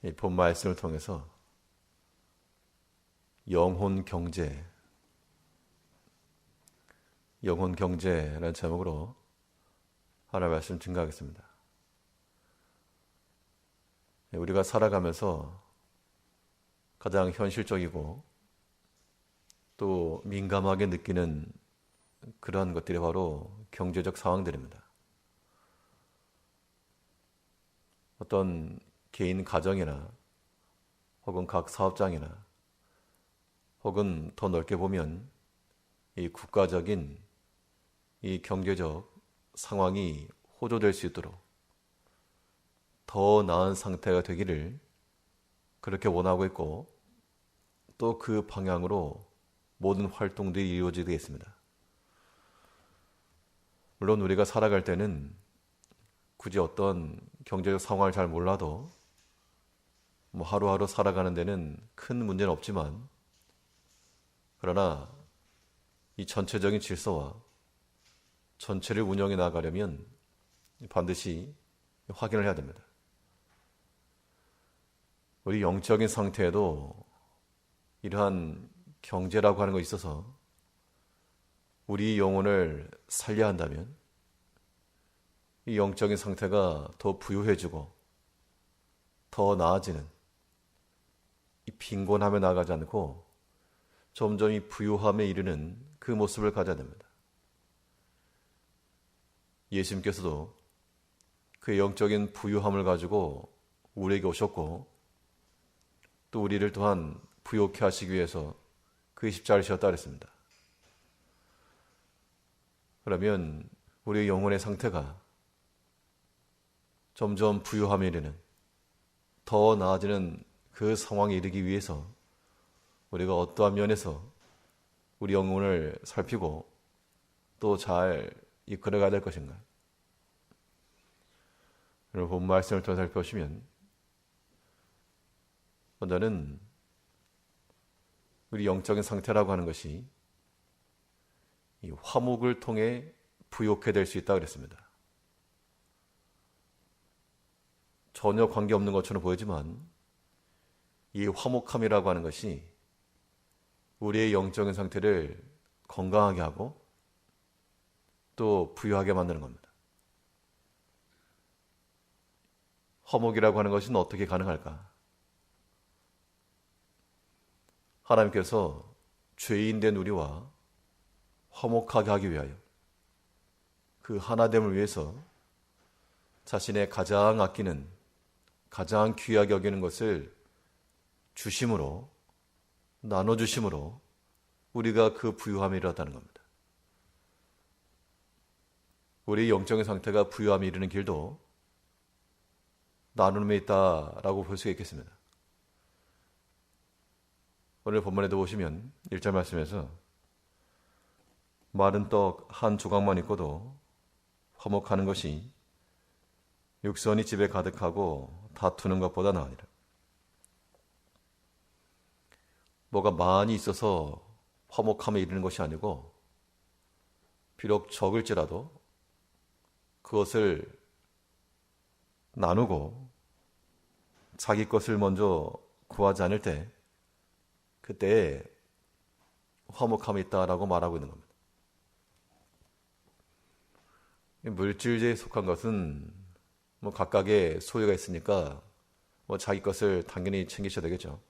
이 본 말씀을 통해서 영혼 경제라는 제목으로 하나님 말씀 증거하겠습니다. 우리가 살아가면서 가장 현실적이고 또 민감하게 느끼는 그러한 것들이 바로 경제적 상황들입니다. 어떤 개인 가정이나 혹은 각 사업장이나 혹은 더 넓게 보면 이 국가적인 이 경제적 상황이 호조될 수 있도록 더 나은 상태가 되기를 그렇게 원하고 있고 또 그 방향으로 모든 활동들이 이루어지게 있습니다. 물론 우리가 살아갈 때는 굳이 어떤 경제적 상황을 잘 몰라도 하루하루 살아가는 데는 큰 문제는 없지만 그러나 이 전체적인 질서와 전체를 운영해 나가려면 반드시 확인을 해야 됩니다. 우리 영적인 상태에도 이러한 경제라고 하는 것에 있어서 우리 영혼을 살려야 한다면 이 영적인 상태가 더 부유해지고 더 나아지는 이 빈곤함에 나가지 않고 점점 이 부유함에 이르는 그 모습을 가져야 됩니다. 예수님께서도 그 영적인 부유함을 가지고 우리에게 오셨고 또 우리를 또한 부욕해 하시기 위해서 그 십자가를 지었다 그랬습니다. 그러면 우리의 영혼의 상태가 점점 부유함에 이르는 더 나아지는 그 상황에 이르기 위해서 우리가 어떠한 면에서 우리 영혼을 살피고 또 잘 이끌어가야 될 것인가? 오늘 본 말씀을 더 살펴보시면 먼저는 우리 영적인 상태라고 하는 것이 이 화목을 통해 부욕해 될 수 있다 그랬습니다. 전혀 관계없는 것처럼 보이지만 이 화목함이라고 하는 것이 우리의 영적인 상태를 건강하게 하고 또 부유하게 만드는 겁니다. 화목이라고 하는 것은 어떻게 가능할까? 하나님께서 죄인된 우리와 화목하게 하기 위하여 그 하나됨을 위해서 자신의 가장 아끼는 가장 귀하게 여기는 것을 주심으로 나눠주심으로 우리가 그 부유함에 이르렀다는 겁니다. 우리의 영적인 상태가 부유함에 이르는 길도 나눔에 있다라고 볼 수가 있겠습니다. 오늘 본문에도 보시면 1절 말씀에서 마른 떡 한 조각만 있고도 화목하는 것이 육선이 집에 가득하고 다투는 것보다 나으니라. 뭐가 많이 있어서 화목함에 이르는 것이 아니고 비록 적을지라도 그것을 나누고 자기 것을 먼저 구하지 않을 때 그때에 화목함이 있다라고 말하고 있는 겁니다. 물질제에 속한 것은 각각의 소유가 있으니까 자기 것을 당연히 챙기셔야 되겠죠.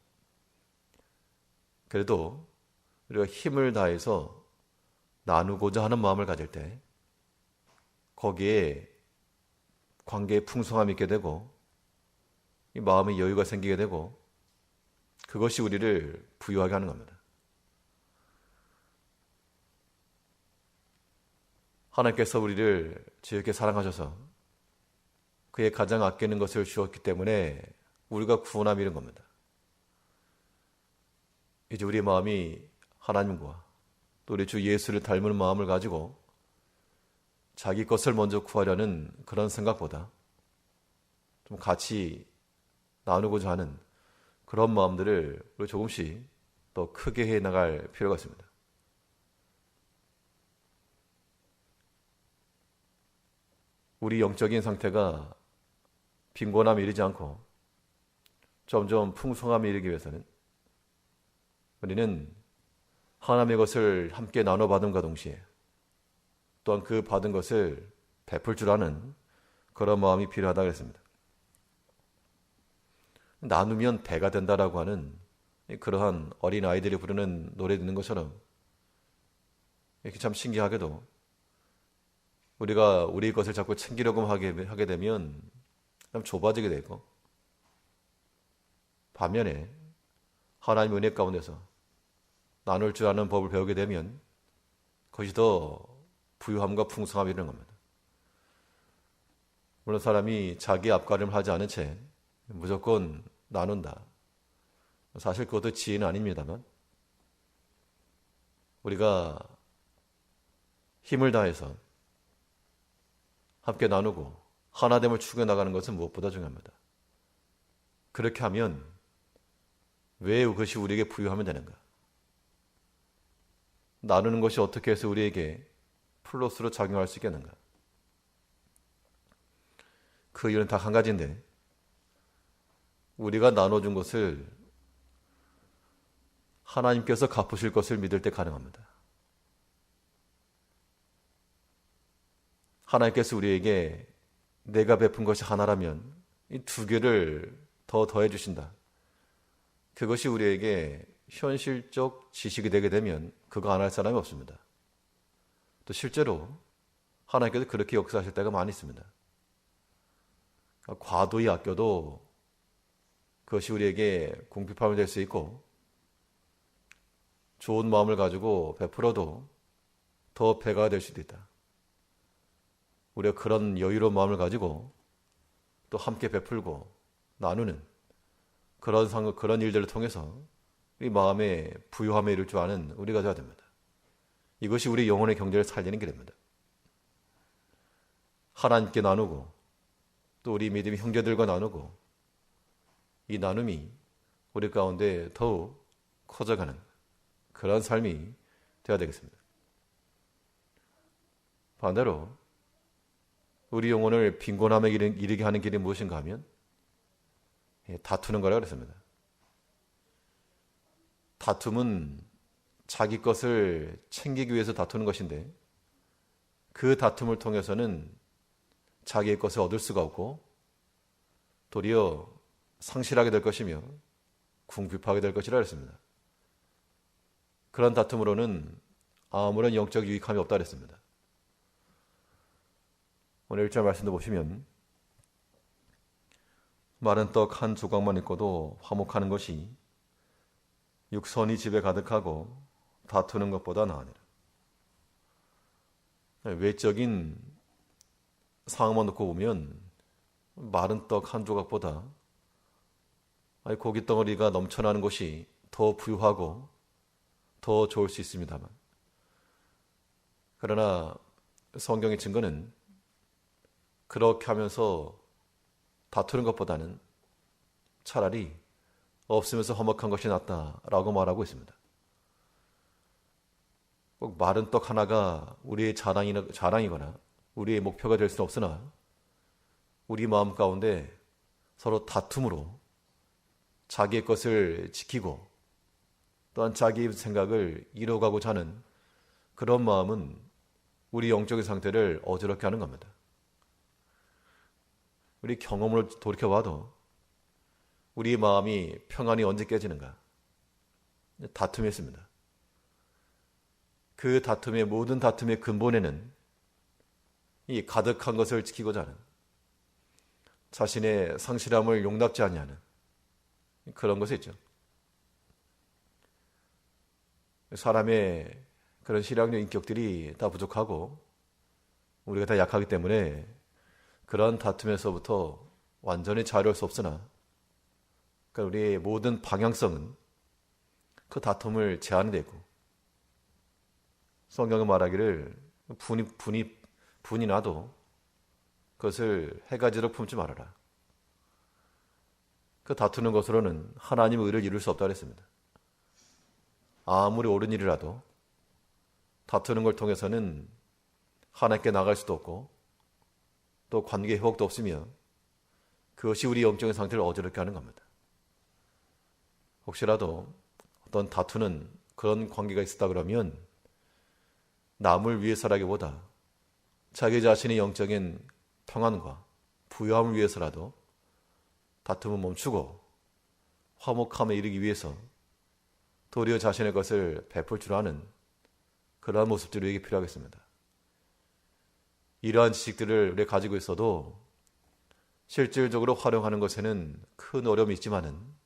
그래도 우리가 힘을 다해서 나누고자 하는 마음을 가질 때 거기에 관계의 풍성함이 있게 되고 이 마음의 여유가 생기게 되고 그것이 우리를 부유하게 하는 겁니다. 하나님께서 우리를 지극히 사랑하셔서 그의 가장 아끼는 것을 주었기 때문에 우리가 구원함이 이른 겁니다. 이제 우리의 마음이 하나님과 또 우리 주 예수를 닮은 마음을 가지고 자기 것을 먼저 구하려는 그런 생각보다 좀 같이 나누고자 하는 그런 마음들을 우리 조금씩 더 크게 해 나갈 필요가 있습니다. 우리 영적인 상태가 빈곤함에 이르지 않고 점점 풍성함에 이르기 위해서는 우리는 하나님의 것을 함께 나눠 받음과 동시에 또한 그 받은 것을 베풀 줄 아는 그런 마음이 필요하다고 했습니다. 나누면 배가 된다라고 하는 그러한 어린 아이들이 부르는 노래 듣는 것처럼 이렇게 참 신기하게도 우리가 우리 것을 자꾸 챙기려고 하게 되면 참 좁아지게 되고, 반면에 하나님의 은혜 가운데서 나눌 줄 아는 법을 배우게 되면 그것이 더 부유함과 풍성함이 이르는 겁니다. 물론 사람이 자기 앞가림을 하지 않은 채 무조건 나눈다. 사실 그것도 지혜는 아닙니다만 우리가 힘을 다해서 함께 나누고 하나됨을 추구해 나가는 것은 무엇보다 중요합니다. 그렇게 하면 왜 그것이 우리에게 부유하면 되는가? 나누는 것이 어떻게 해서 우리에게 플러스로 작용할 수 있겠는가? 그 이유는 다 한 가지인데, 우리가 나눠준 것을 하나님께서 갚으실 것을 믿을 때 가능합니다. 하나님께서 우리에게 내가 베푼 것이 하나라면 이 두 개를 더 더해 주신다. 그것이 우리에게 현실적 지식이 되게 되면 그거 안 할 사람이 없습니다. 또 실제로 하나님께서 그렇게 역사하실 때가 많이 있습니다. 과도히 아껴도 그것이 우리에게 궁핍함이 될 수 있고, 좋은 마음을 가지고 베풀어도 더 배가 될 수도 있다. 우리가 그런 여유로운 마음을 가지고 또 함께 베풀고 나누는 그런 일들을 통해서 이 마음의 부유함에 이를 줄 아는 우리가 되어야 됩니다. 이것이 우리 영혼의 경제를 살리는 길입니다. 하나님께 나누고 또 우리 믿음의 형제들과 나누고, 이 나눔이 우리 가운데 더욱 커져가는 그런 삶이 되어야 되겠습니다. 반대로 우리 영혼을 빈곤함에 이르게 하는 길이 무엇인가 하면 다투는 거라고 그랬습니다. 다툼은 자기 것을 챙기기 위해서 다투는 것인데, 그 다툼을 통해서는 자기의 것을 얻을 수가 없고 도리어 상실하게 될 것이며 궁핍하게 될 것이라 했습니다. 그런 다툼으로는 아무런 영적 유익함이 없다 그랬습니다. 오늘 1절 말씀도 보시면, 마른 떡 한 조각만 있고도 화목하는 것이 육선이 집에 가득하고 다투는 것보다 나으니라. 외적인 상황만 놓고 보면 마른 떡 한 조각보다 고기 덩어리가 넘쳐나는 것이 더 부유하고 더 좋을 수 있습니다만, 그러나 성경의 증거는 그렇게 하면서 다투는 것보다는 차라리 없으면서 험악한 것이 낫다라고 말하고 있습니다. 꼭 마른 떡 하나가 우리의 자랑이거나 우리의 목표가 될 수는 없으나, 우리 마음 가운데 서로 다툼으로 자기의 것을 지키고 또한 자기의 생각을 이뤄가고자 하는 그런 마음은 우리 영적인 상태를 어지럽게 하는 겁니다. 우리 경험을 돌이켜봐도 우리 마음이 평안이 언제 깨지는가? 다툼이 있습니다. 그 다툼의 모든 다툼의 근본에는 이 가득한 것을 지키고자 하는, 자신의 상실함을 용납지 아니하는 그런 것이 있죠. 사람의 그런 신앙적 인격들이 다 부족하고 우리가 다 약하기 때문에 그런 다툼에서부터 완전히 자유로울 수 없으나, 그러니까 우리의 모든 방향성은 그 다툼을 제한되고, 성경은 말하기를 분이 나도 그것을 해가지로 품지 말아라. 그 다투는 것으로는 하나님의 의를 이룰 수 없다고 했습니다. 아무리 옳은 일이라도 다투는 걸 통해서는 하나님께 나갈 수도 없고 또 관계의 회복도 없으며 그것이 우리 영적인 상태를 어지럽게 하는 겁니다. 혹시라도 어떤 다투는 그런 관계가 있었다 그러면 남을 위해서라기보다 자기 자신의 영적인 평안과 부요함을 위해서라도 다툼을 멈추고 화목함에 이르기 위해서 도리어 자신의 것을 베풀 줄 아는 그러한 모습들이 우리에게 필요하겠습니다. 이러한 지식들을 우리가 가지고 있어도 실질적으로 활용하는 것에는 큰 어려움이 있지만은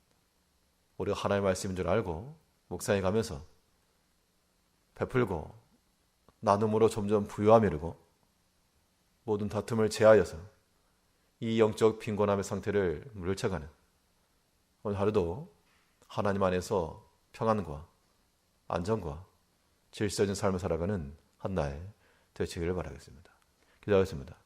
우리가 하나님의 말씀인 줄 알고 묵상해 가면서 베풀고 나눔으로 점점 부요함이 이르고 모든 다툼을 제하여서 이 영적 빈곤함의 상태를 물리쳐가는 오늘 하루도 하나님 안에서 평안과 안정과 질서 있는 삶을 살아가는 한 날 되시기를 바라겠습니다. 기도하겠습니다.